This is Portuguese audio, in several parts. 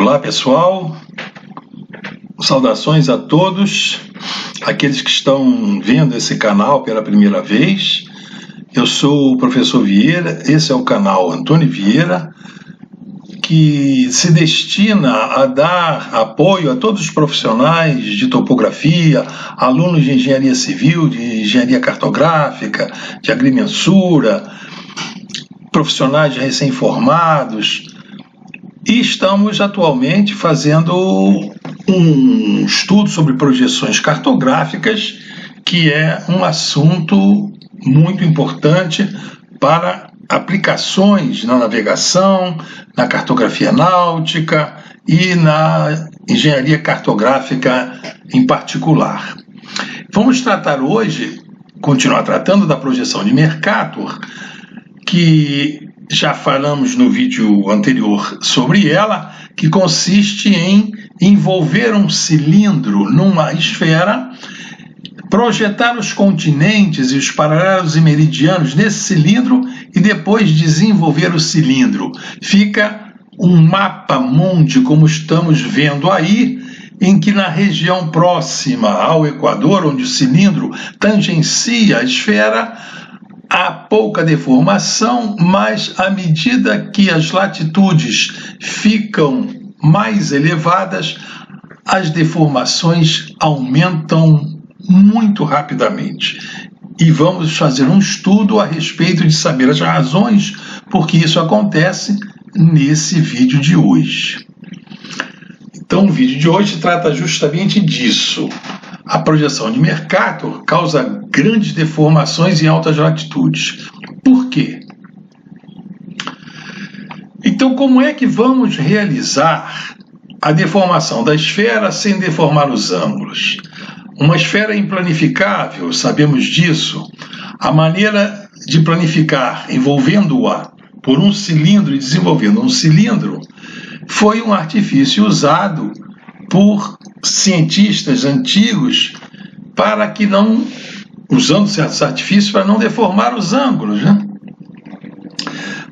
Olá pessoal, saudações a todos, aqueles que estão vendo esse canal pela primeira vez. Eu sou o professor Vieira, esse é o canal Antônio Vieira, que se destina a dar apoio a todos os profissionais de topografia, alunos de engenharia civil, de engenharia cartográfica, de agrimensura, profissionais recém-formados. E estamos atualmente fazendo um estudo sobre projeções cartográficas, que é um assunto muito importante para aplicações na navegação, na cartografia náutica e na engenharia cartográfica em particular. Vamos tratar hoje, continuar tratando da projeção de Mercator, que já falamos no vídeo anterior sobre ela, que consiste em envolver um cilindro numa esfera, projetar os continentes e os paralelos e meridianos nesse cilindro e depois desenvolver o cilindro. Fica um mapa mundi, como estamos vendo aí, em que na região próxima ao Equador, onde o cilindro tangencia a esfera, há pouca deformação, mas à medida que as latitudes ficam mais elevadas, as deformações aumentam muito rapidamente. E vamos fazer um estudo a respeito de saber as razões por que isso acontece nesse vídeo de hoje. Então, o vídeo de hoje trata justamente disso. A projeção de Mercator causa grandes deformações em altas latitudes. Por quê? Então, como é que vamos realizar a deformação da esfera sem deformar os ângulos? Uma esfera é implanificável, sabemos disso. A maneira de planificar envolvendo-a por um cilindro e desenvolvendo um cilindro foi um artifício usado por cientistas antigos para que não, usando certos artifícios para não deformar os ângulos, né?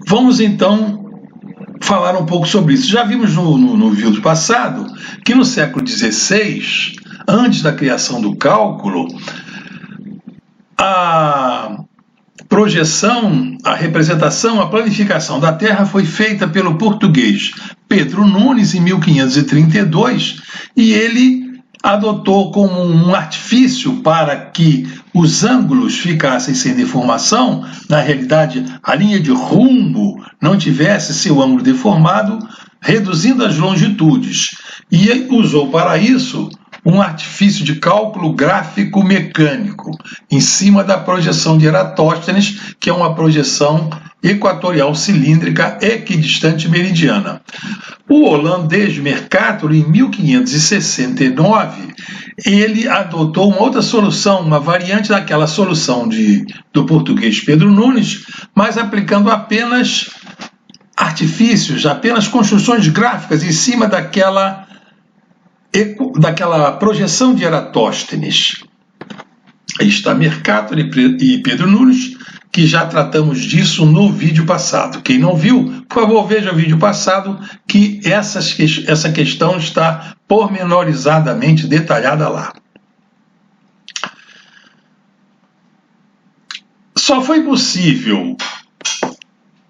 Vamos então falar um pouco sobre isso. Já vimos no vídeo passado que no século XVI, antes da criação do cálculo, a projeção, a representação, a planificação da Terra foi feita pelo português Pedro Nunes em 1532 e ele adotou como um artifício para que os ângulos ficassem sem deformação, na realidade a linha de rumbo não tivesse seu ângulo deformado, reduzindo as longitudes, e usou para isso um artifício de cálculo gráfico mecânico, em cima da projeção de Eratóstenes, que é uma projeção equatorial cilíndrica equidistante meridiana. O holandês Mercator, em 1569, ele adotou uma outra solução, uma variante daquela solução do português Pedro Nunes, mas aplicando apenas artifícios, apenas construções gráficas em cima daquela projeção de Eratóstenes. Aí está Mercator e Pedro Nunes, que já tratamos disso no vídeo passado. Quem não viu, por favor, veja o vídeo passado, que essa questão está pormenorizadamente detalhada lá. Só foi possível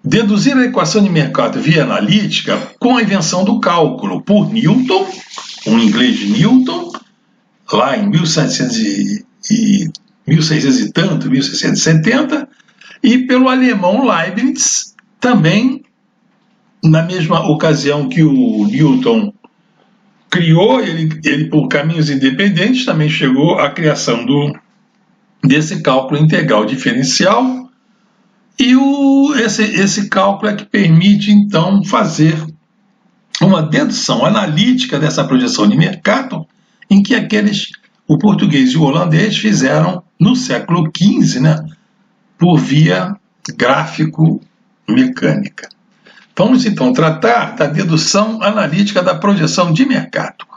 deduzir a equação de Mercator via analítica com a invenção do cálculo por Newton, um inglês de Newton, lá em 1670, e pelo alemão Leibniz, também na mesma ocasião que o Newton criou, ele por caminhos independentes também chegou à criação desse cálculo integral diferencial, e esse cálculo é que permite então fazer uma dedução analítica dessa projeção de Mercator, em que o português e o holandês fizeram no século XV, né, por via gráfico-mecânica. Vamos então tratar da dedução analítica da projeção de Mercator.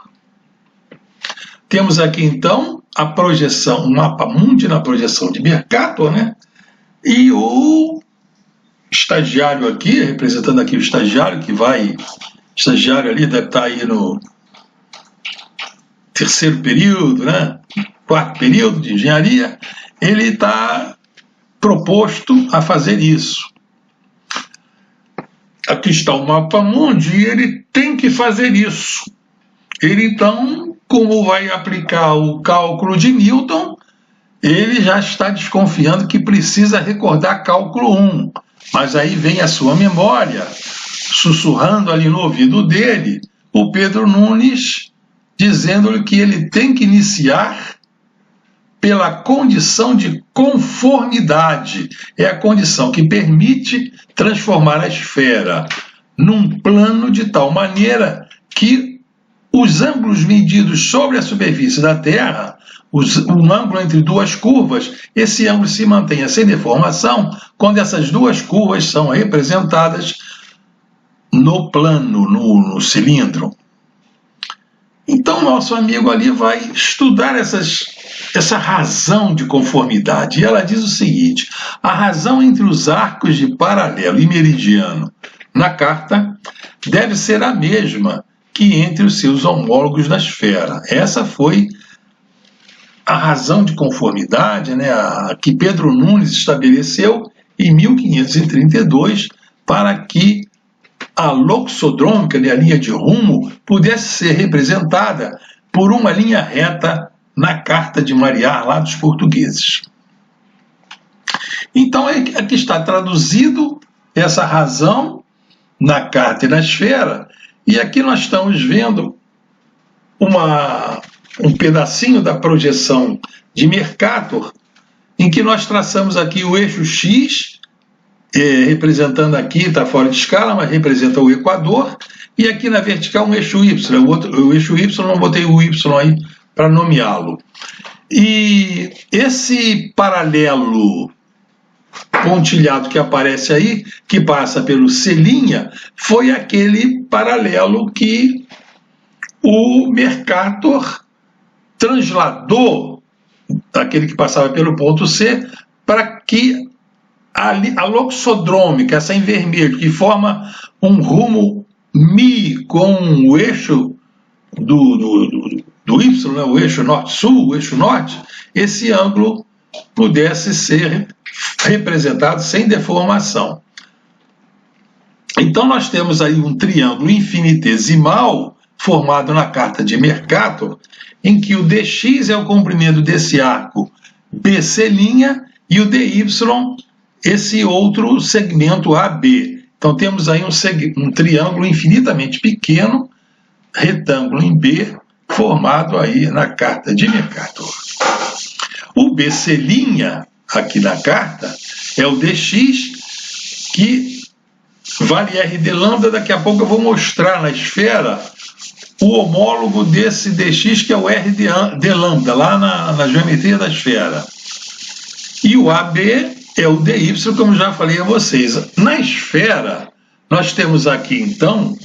Temos aqui então a projeção, um mapa mundi na projeção de Mercator, né, e o estagiário aqui, representando aqui o estagiário que vai estagiário ali deve estar aí no terceiro período, né? Quarto período de engenharia, ele está proposto a fazer isso. Aqui está o mapa mundi e ele tem que fazer isso. Ele, então, como vai aplicar o cálculo de Newton, ele já está desconfiando que precisa recordar cálculo 1. Mas aí vem a sua memória, sussurrando ali no ouvido dele, o Pedro Nunes, dizendo-lhe que ele tem que iniciar pela condição de conformidade. É a condição que permite transformar a esfera num plano de tal maneira que os ângulos medidos sobre a superfície da Terra, um ângulo entre duas curvas, esse ângulo se mantenha sem deformação quando essas duas curvas são representadas no plano, no cilindro. Então, nosso amigo ali vai estudar essa razão de conformidade. E ela diz o seguinte: a razão entre os arcos de paralelo e meridiano na carta deve ser a mesma que entre os seus homólogos na esfera. Essa foi a razão de conformidade, né, que Pedro Nunes estabeleceu em 1532 para que a loxodrômica, né, a linha de rumo, pudesse ser representada por uma linha reta na carta de Mariar, lá dos portugueses. Então, aqui está traduzido essa razão na carta e na esfera, e aqui nós estamos vendo um pedacinho da projeção de Mercator, em que nós traçamos aqui o eixo X, representando aqui, está fora de escala, mas representa o Equador, e aqui na vertical um eixo Y, o eixo Y, não botei o Y aí para nomeá-lo. E esse paralelo pontilhado que aparece aí, que passa pelo C', foi aquele paralelo que o Mercator transladou, aquele que passava pelo ponto C, para que a loxodrômica, essa em vermelho, que forma um rumo Mi com o eixo do Y, né, o eixo norte-sul, o eixo norte, esse ângulo pudesse ser representado sem deformação. Então nós temos aí um triângulo infinitesimal formado na carta de Mercator, em que o dx é o comprimento desse arco BC' e o dy esse outro segmento AB. Então temos aí um triângulo infinitamente pequeno, retângulo em B, formado aí na carta de Mercator. O BC' aqui na carta é o dx, que vale R de lambda. Daqui a pouco eu vou mostrar na esfera o homólogo desse dx, que é o R de lambda, lá na geometria da esfera. E o AB é o dy, como já falei a vocês. Na esfera, nós temos aqui, então,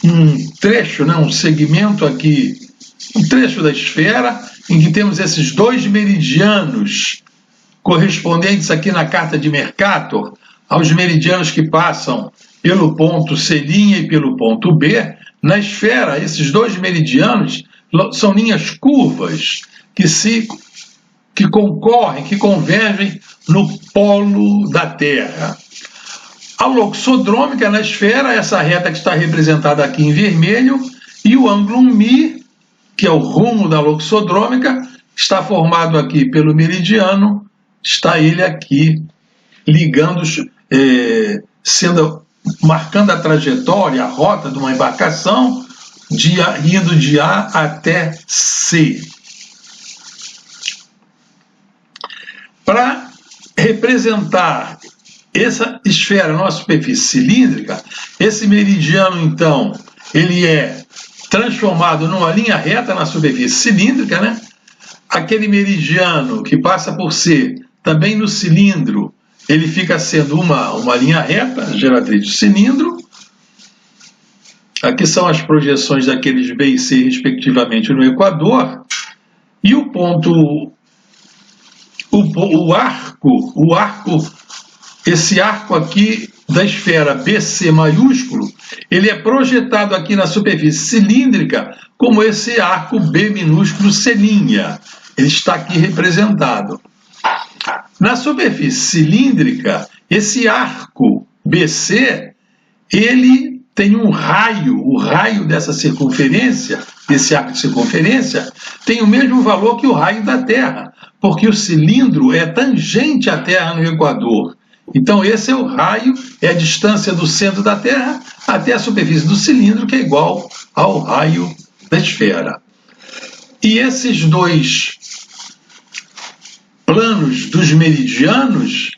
um trecho, né, um segmento aqui, um trecho da esfera, em que temos esses dois meridianos correspondentes aqui na carta de Mercator aos meridianos que passam pelo ponto C' e pelo ponto B. Na esfera, esses dois meridianos são linhas curvas que concorrem, que convergem no polo da Terra. A loxodrômica na esfera, essa reta que está representada aqui em vermelho, e o ângulo Mi, que é o rumo da loxodrômica, está formado aqui pelo meridiano, está ele aqui ligando, marcando a trajetória, a rota de uma embarcação, indo de A até C. Para representar essa esfera numa superfície cilíndrica, esse meridiano, então, ele é transformado numa linha reta na superfície cilíndrica, né? Aquele meridiano que passa por C, também no cilindro, ele fica sendo uma linha reta, geratriz de cilindro. Aqui são as projeções daqueles B e C, respectivamente, no Equador. E o ponto, o arco, esse arco aqui da esfera BC maiúsculo, ele é projetado aqui na superfície cilíndrica como esse arco B minúsculo C'. Ele está aqui representado. Na superfície cilíndrica, esse arco BC, ele tem um raio, o raio dessa circunferência, desse arco de circunferência, tem o mesmo valor que o raio da Terra, porque o cilindro é tangente à Terra no Equador. Então esse é o raio, é a distância do centro da Terra até a superfície do cilindro, que é igual ao raio da esfera. E esses dois planos dos meridianos,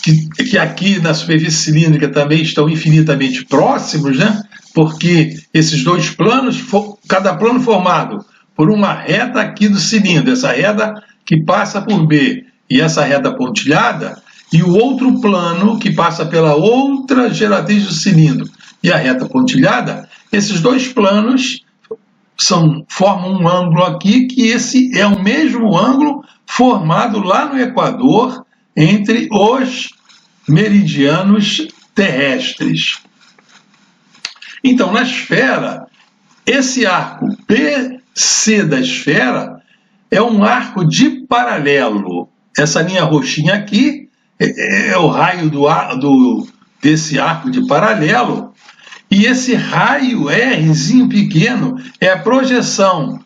que aqui na superfície cilíndrica também estão infinitamente próximos, né? Porque esses dois planos, cada plano formado por uma reta aqui do cilindro, essa reta que passa por B e essa reta pontilhada, e o outro plano que passa pela outra geratriz do cilindro e a reta pontilhada, esses dois planos formam um ângulo aqui, que esse é o mesmo ângulo formado lá no Equador entre os meridianos terrestres. Então, na esfera, esse arco BC da esfera é um arco de paralelo. Essa linha roxinha aqui é o raio desse arco de paralelo. E esse raio Rzinho pequeno é a projeção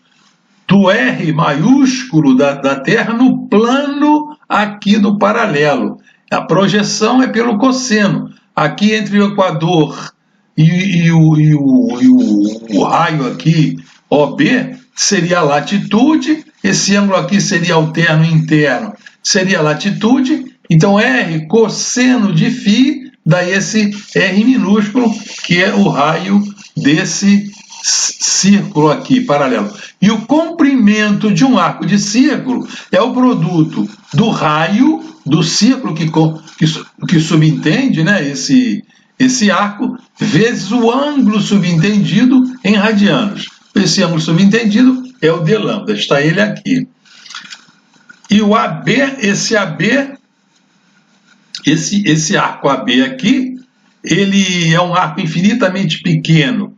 do R maiúsculo da Terra no plano aqui do paralelo. A projeção é pelo cosseno. Aqui entre o Equador e o raio aqui, OB, seria a latitude. Esse ângulo aqui seria alterno interno, seria a latitude. Então R cosseno de φ dá esse R minúsculo, que é o raio desse círculo aqui, paralelo. E o comprimento de um arco de círculo é o produto do raio do círculo que subentende, né, esse arco, vezes o ângulo subentendido em radianos. Esse ângulo subentendido é o d-lambda, está ele aqui. E o AB, esse arco AB aqui, ele é um arco infinitamente pequeno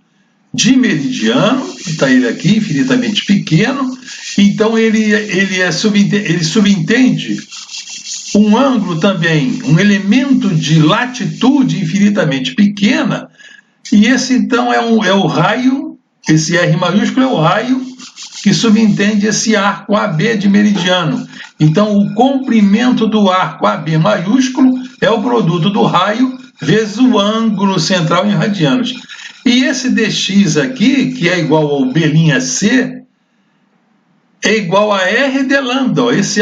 de meridiano, está ele aqui, infinitamente pequeno, então ele subentende um ângulo também, um elemento de latitude infinitamente pequena, e esse então é o raio, esse R maiúsculo é o raio que subentende esse arco AB de meridiano. Então o comprimento do arco AB maiúsculo é o produto do raio vezes o ângulo central em radianos. E esse dx aqui, que é igual ao B'C, é igual a R de lambda. Ó. Esse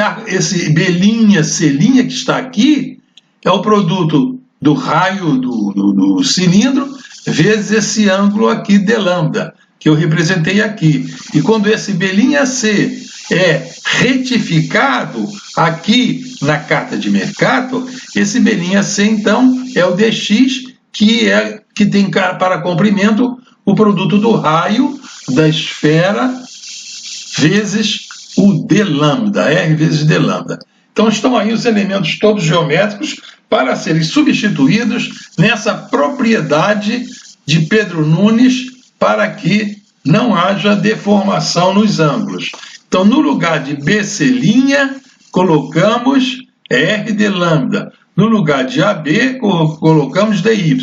B'C' que está aqui é o produto do raio do cilindro vezes esse ângulo aqui de lambda, que eu representei aqui. E quando esse B'C é retificado aqui na carta de Mercator, esse B'C então é o dx, que tem para comprimento o produto do raio da esfera vezes o d-lambda, R vezes d-lambda. Então estão aí os elementos todos geométricos para serem substituídos nessa propriedade de Pedro Nunes para que não haja deformação nos ângulos. Então, no lugar de BC', colocamos R de lambda. No lugar de AB, colocamos DY.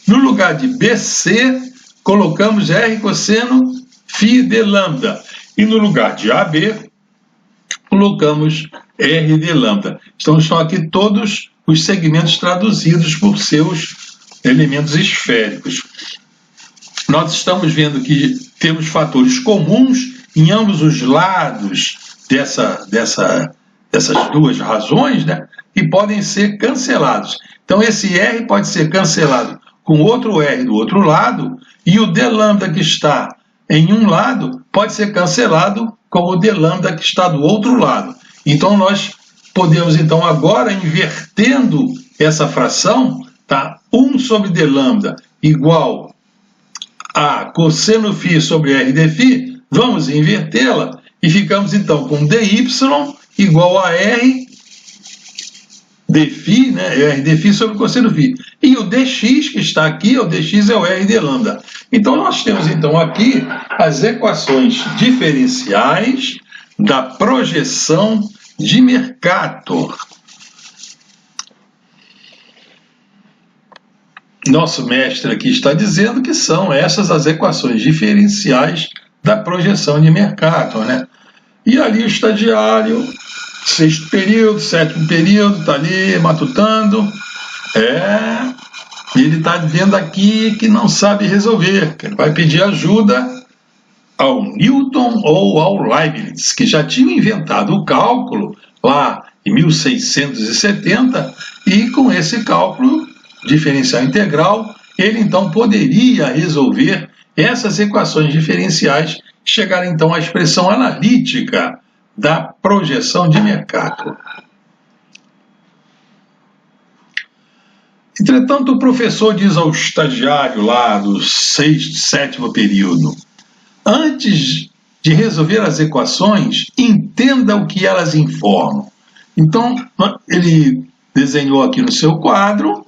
No lugar de BC, colocamos R cosseno φ de lambda. E no lugar de AB, colocamos R de lambda. Então, estão aqui todos os segmentos traduzidos por seus elementos esféricos. Nós estamos vendo que temos fatores comuns em ambos os lados dessas duas razões, né? E podem ser cancelados. Então, esse R pode ser cancelado com outro R do outro lado, e o d-lambda que está em um lado pode ser cancelado com o d-lambda que está do outro lado. Então, nós podemos, então, agora, invertendo essa fração, tá? 1 sobre d-lambda igual a cosseno φ sobre R de φ, vamos invertê-la e ficamos, então, com dy igual a R dφ, né, é R dφ sobre cosseno φ. E o dx que está aqui, o dx é o R de lambda. Então nós temos então aqui as equações diferenciais da projeção de Mercator. Nosso mestre aqui está dizendo que são essas as equações diferenciais da projeção de Mercator, né? E ali o estagiário, sexto período, sétimo período, está ali matutando. Ele está vendo aqui que não sabe resolver, que ele vai pedir ajuda ao Newton ou ao Leibniz, que já tinham inventado o cálculo lá em 1670, e com esse cálculo diferencial integral, ele então poderia resolver essas equações diferenciais, chegar então à expressão analítica da projeção de Mercator. Entretanto, o professor diz ao estagiário lá do sexto, sétimo período: antes de resolver as equações, entenda o que elas informam. Então, ele desenhou aqui no seu quadro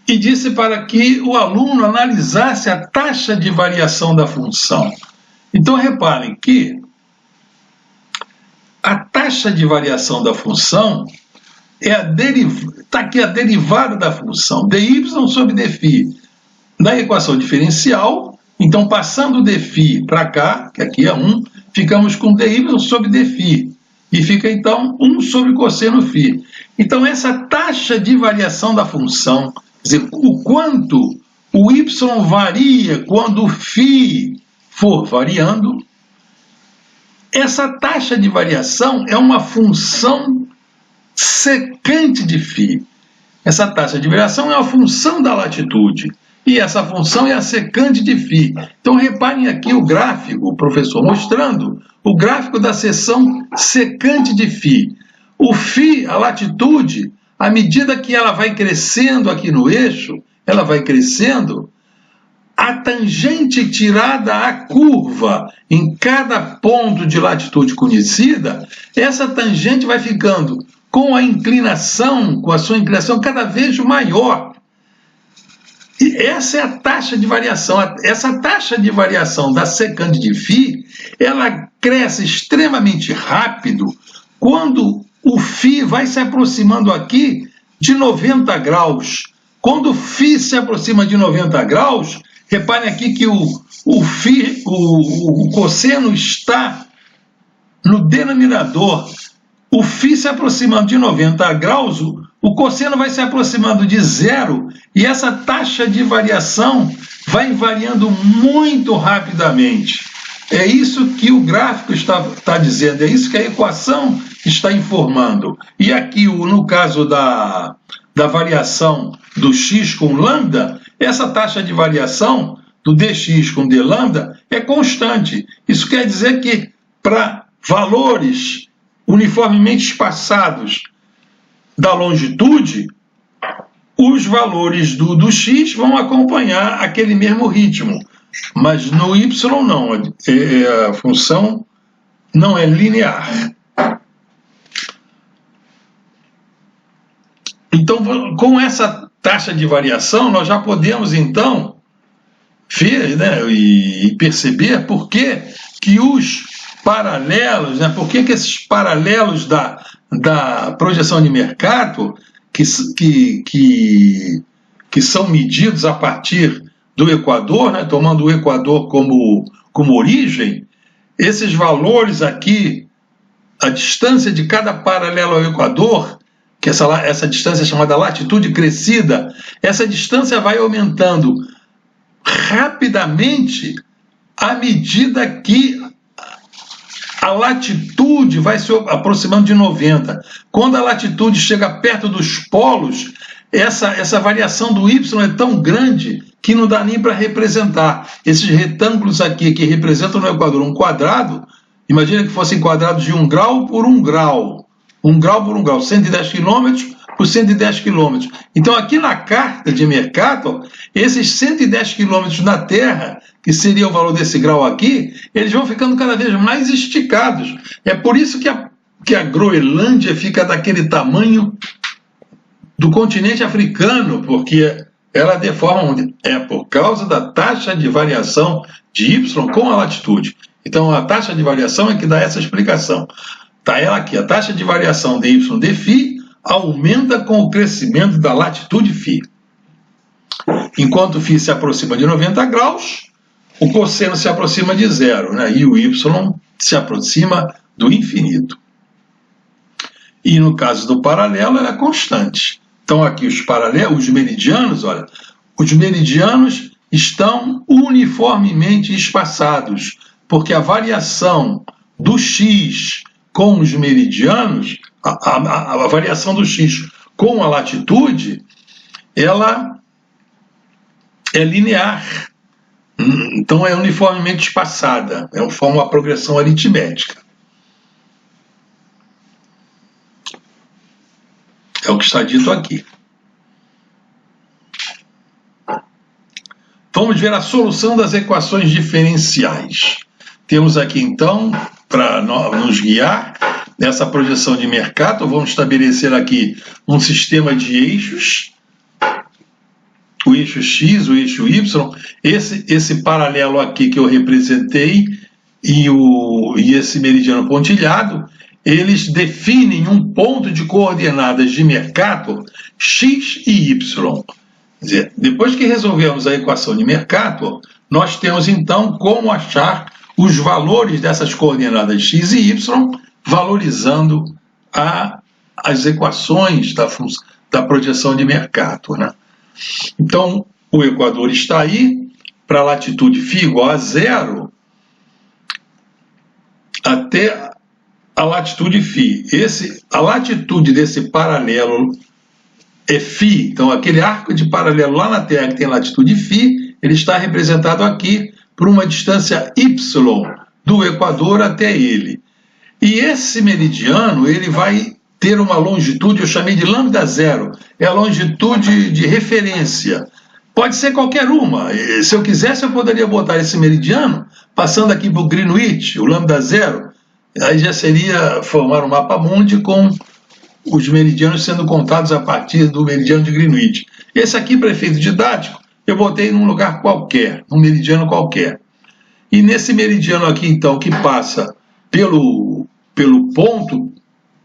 e disse para que o aluno analisasse a taxa de variação da função. Então, reparem que a taxa de variação da função está aqui a derivada da função, dy sobre dφ. Na equação diferencial, então, passando o dφ para cá, que aqui é 1, ficamos com dy sobre dφ. E fica, então, 1 sobre cosseno φ. Então, essa taxa de variação da função, quer dizer, o quanto o y varia quando o φ for variando, essa taxa de variação é uma função secante de φ. Essa taxa de variação é a função da latitude. E essa função é a secante de φ. Então, reparem aqui o gráfico, o professor mostrando o gráfico da seção secante de φ. O φ, a latitude, à medida que ela vai crescendo aqui no eixo, ela vai crescendo, a tangente tirada à curva em cada ponto de latitude conhecida, essa tangente vai ficando com a inclinação, com a sua inclinação cada vez maior. E essa é a taxa de variação. Essa taxa de variação da secante de φ, ela cresce extremamente rápido quando o φ vai se aproximando aqui de 90 graus. Quando o φ se aproxima de 90 graus, reparem aqui que o cosseno está no denominador. O φ se aproximando de 90 graus, o cosseno vai se aproximando de zero, e essa taxa de variação vai variando muito rapidamente. É isso que o gráfico está dizendo, é isso que a equação está informando. E aqui, no caso da variação do x com lambda, essa taxa de variação do dx com d lambda é constante. Isso quer dizer que para valores uniformemente espaçados da longitude, os valores do x vão acompanhar aquele mesmo ritmo. Mas no y não, a função não é linear. Então, com essa taxa de variação, nós já podemos, então, ver, né, e perceber por que os paralelos, né, por que esses paralelos da projeção de Mercator, que são medidos a partir do Equador, né, tomando o Equador como origem, esses valores aqui, a distância de cada paralelo ao Equador, que essa distância é chamada latitude crescida, essa distância vai aumentando rapidamente à medida que a latitude vai se aproximando de 90. Quando a latitude chega perto dos polos, essa variação do y é tão grande que não dá nem para representar. Esses retângulos aqui que representam no Equador um quadrado, imagina que fossem quadrados de 1 grau por 1 grau. 1 grau por 1 grau, 110 km por 110 km. Então, aqui na carta de Mercator, esses 110 km na Terra, que seria o valor desse grau aqui, eles vão ficando cada vez mais esticados. É por isso que que a Groenlândia fica daquele tamanho do continente africano, porque ela deforma, por causa da taxa de variação de y com a latitude. Então a taxa de variação é que dá essa explicação. Está ela aqui, a taxa de variação de y de φ aumenta com o crescimento da latitude φ. Enquanto φ se aproxima de 90 graus, o cosseno se aproxima de zero, né? E o y se aproxima do infinito. E no caso do paralelo, ela é constante. Então aqui os paralelos, os meridianos, olha, os meridianos estão uniformemente espaçados, porque a variação do x com os meridianos, a variação do x com a latitude, ela é linear. Então é uniformemente espaçada, forma uma progressão aritmética. É o que está dito aqui. Vamos ver a solução das equações diferenciais. Temos aqui, então, para nos guiar nessa projeção de Mercator, vamos estabelecer aqui um sistema de eixos. O eixo X, o eixo Y, esse paralelo aqui que eu representei e esse meridiano pontilhado, eles definem um ponto de coordenadas de Mercator x e y. Quer dizer, depois que resolvemos a equação de Mercator, nós temos então como achar os valores dessas coordenadas x e y, valorizando as equações da projeção de Mercator, né? Então, o Equador está aí, para a latitude φ igual a zero, até a latitude φ. A latitude desse paralelo é φ. Então, aquele arco de paralelo lá na Terra que tem latitude φ, ele está representado aqui por uma distância y do Equador até ele. E esse meridiano, ele vai ter uma longitude, eu chamei de lambda zero, é a longitude de referência. Pode ser qualquer uma. Se eu quisesse, eu poderia botar esse meridiano passando aqui por Greenwich, o lambda zero. Aí já seria formar um mapa mundi com os meridianos sendo contados a partir do meridiano de Greenwich. Esse aqui, para efeito didático, eu botei num lugar qualquer, num meridiano qualquer. E nesse meridiano aqui, então, que passa pelo ponto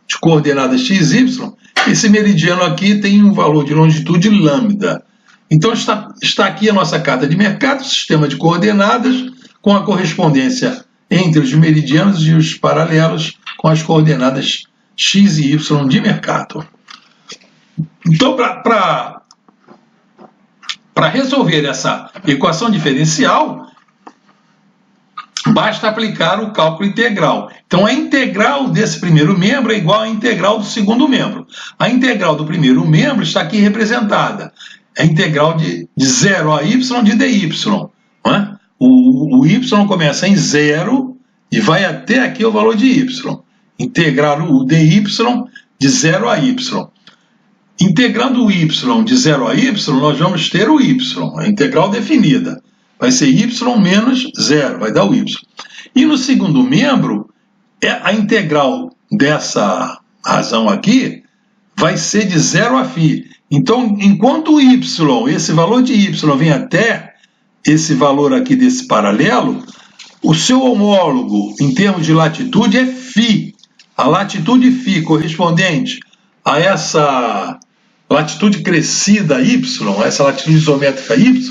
de coordenadas x, y, esse meridiano aqui tem um valor de longitude lambda. Então está aqui a nossa carta de Mercator, sistema de coordenadas, com a correspondência entre os meridianos e os paralelos com as coordenadas x e y de Mercator. Então, para resolver essa equação diferencial, basta aplicar o cálculo integral. Então, a integral desse primeiro membro é igual à integral do segundo membro. A integral do primeiro membro está aqui representada. É a integral de 0 a y de dy. Não é? O y começa em 0 e vai até aqui o valor de y. Integrar o dy de 0 a y. Integrando o y de 0 a y, nós vamos ter o y, a integral definida. Vai ser y menos 0, vai dar o y. E no segundo membro, a integral dessa razão aqui vai ser de 0 a φ. Então, enquanto o y, esse valor de y vem até esse valor aqui desse paralelo, o seu homólogo em termos de latitude é φ. A latitude φ correspondente a essa latitude crescida y, essa latitude isométrica y,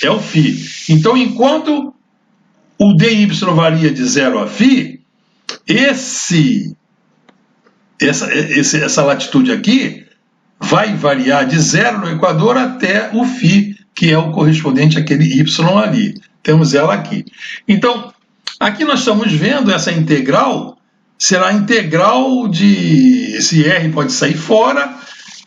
é o φ. Então, enquanto o dy varia de 0 a φ, essa latitude aqui vai variar de 0 no Equador até o φ, que é o correspondente àquele y ali. Temos ela aqui. Então, aqui nós estamos vendo essa integral, será a integral de... Esse r pode sair fora,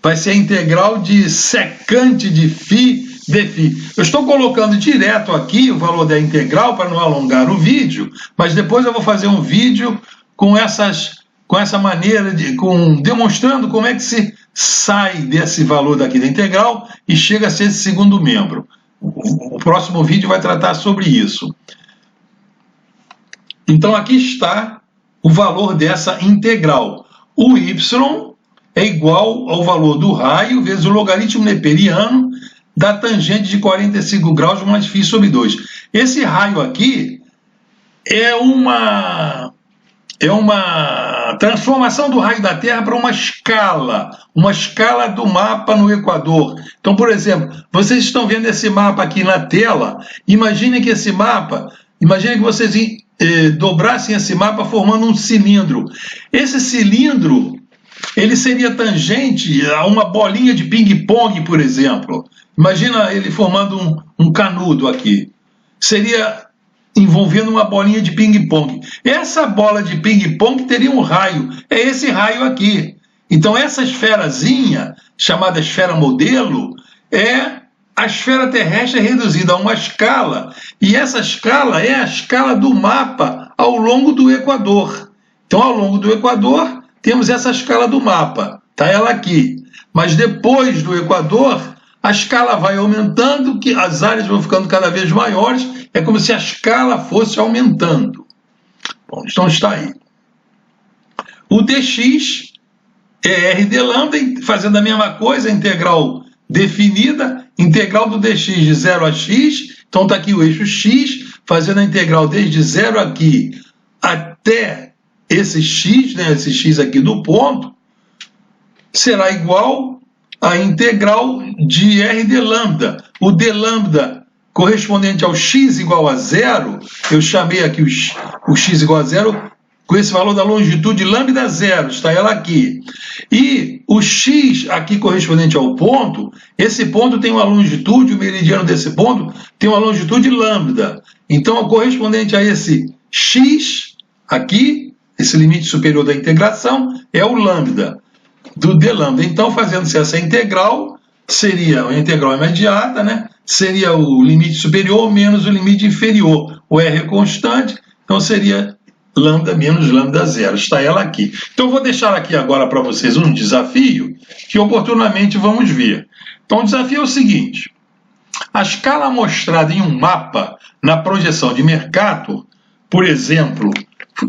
vai ser a integral de secante de φ dφ. Eu estou colocando direto aqui o valor da integral para não alongar o vídeo, mas depois eu vou fazer um vídeo com essa maneira, demonstrando como é que se sai desse valor daqui da integral e chega a ser esse segundo membro. O próximo vídeo vai tratar sobre isso. Então aqui está o valor dessa integral. O y é igual ao valor do raio vezes o logaritmo neperiano da tangente de 45 graus mais φ sobre 2. Esse raio aqui é uma transformação do raio da Terra para uma escala do mapa no Equador. Então, por exemplo, vocês estão vendo esse mapa aqui na tela, imaginem que vocês dobrassem esse mapa formando um cilindro. Esse cilindro, ele seria tangente a uma bolinha de ping-pong, por exemplo. Imagina ele formando um canudo aqui. Seria envolvendo uma bolinha de ping-pong. Essa bola de ping-pong teria um raio. É esse raio aqui. Então, essa esferazinha, chamada esfera modelo, é a esfera terrestre reduzida a uma escala. E essa escala é a escala do mapa ao longo do Equador. Então, ao longo do Equador, temos essa escala do mapa. Está ela aqui. Mas depois do Equador, a escala vai aumentando, que as áreas vão ficando cada vez maiores, é como se a escala fosse aumentando. Bom, então está aí. O dx é r de lambda, fazendo a mesma coisa, integral definida, integral do dx de 0 a x, então está aqui o eixo x, fazendo a integral desde 0 aqui até esse x, né, esse x aqui do ponto, será igual a integral de r de lambda. O d lambda correspondente ao x igual a 0, eu chamei aqui o x igual a 0 com esse valor da longitude lambda 0, está ela aqui. E o x aqui correspondente ao ponto, esse ponto tem uma longitude, o meridiano desse ponto tem uma longitude lambda. Então, o correspondente a esse x aqui, esse limite superior da integração, é o lambda do d lambda. Então, fazendo-se essa integral, seria a integral imediata, né? Seria o limite superior menos o limite inferior. O r é constante, então seria lambda menos lambda 0. Está ela aqui. Então, eu vou deixar aqui agora para vocês um desafio que oportunamente vamos ver. Então, o desafio é o seguinte. A escala mostrada em um mapa na projeção de Mercator, por exemplo,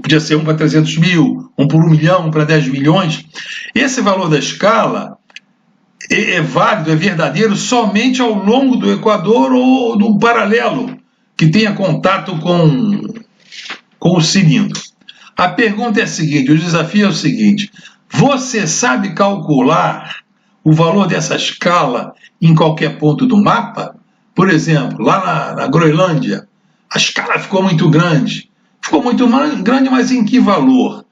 podia ser 1 para 300 mil, 1 por 1 milhão, 1 para 10 milhões. Esse valor da escala é válido, é verdadeiro somente ao longo do Equador ou do paralelo que tenha contato com o cilindro. A pergunta é a seguinte, o desafio é o seguinte, você sabe calcular o valor dessa escala em qualquer ponto do mapa? Por exemplo, lá na Groenlândia, a escala ficou muito grande. Ficou muito grande, mas em que valor?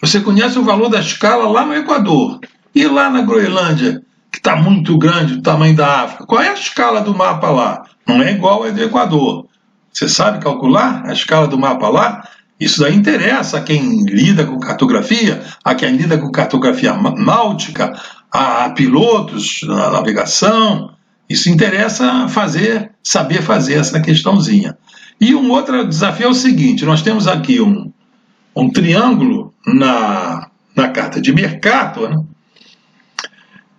Você conhece o valor da escala lá no Equador. E lá na Groenlândia, que está muito grande, o tamanho da África. Qual é a escala do mapa lá? Não é igual ao do Equador. Você sabe calcular a escala do mapa lá? Isso daí interessa a quem lida com cartografia, a quem lida com cartografia náutica, a pilotos na navegação. Isso interessa saber fazer essa questãozinha. E um outro desafio é o seguinte, nós temos aqui um triângulo na carta de Mercator, né?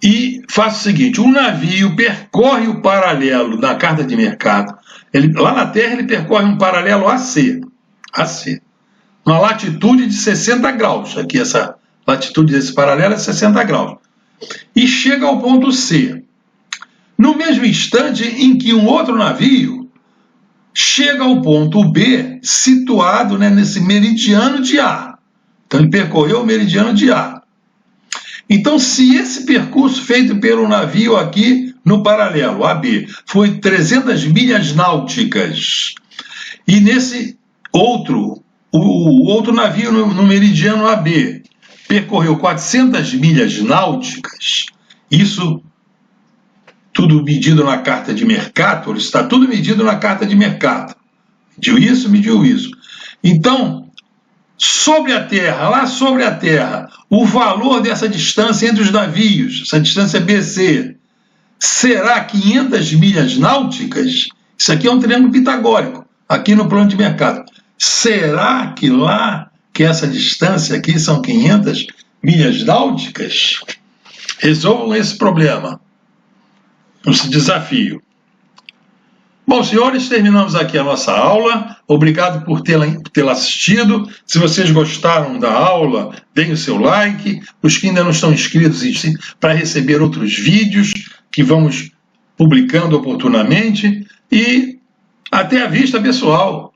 E faço o seguinte, um navio percorre o paralelo na carta de Mercator, lá na Terra ele percorre um paralelo AC, uma latitude de 60 graus, aqui essa latitude desse paralelo é 60 graus, e chega ao ponto C. No mesmo instante em que um outro navio chega ao ponto B, situado, né, nesse meridiano de A. Então ele percorreu o meridiano de A. Então, se esse percurso feito pelo navio aqui no paralelo AB foi 300 milhas náuticas, e nesse o outro navio no meridiano AB percorreu 400 milhas náuticas, isso tudo medido na carta de Mercator, está tudo medido na carta de Mercator. Mediu isso. Então, sobre a Terra, lá sobre a Terra, o valor dessa distância entre os navios, essa distância BC, será 500 milhas náuticas? Isso aqui é um triângulo pitagórico, aqui no plano de Mercator. Será que essa distância aqui são 500 milhas náuticas? Resolvam esse problema, esse desafio. Bom, senhores, terminamos aqui a nossa aula. Obrigado por tê-la assistido. Se vocês gostaram da aula, deem o seu like. Os que ainda não estão inscritos, para receber outros vídeos que vamos publicando oportunamente. E até a vista, pessoal!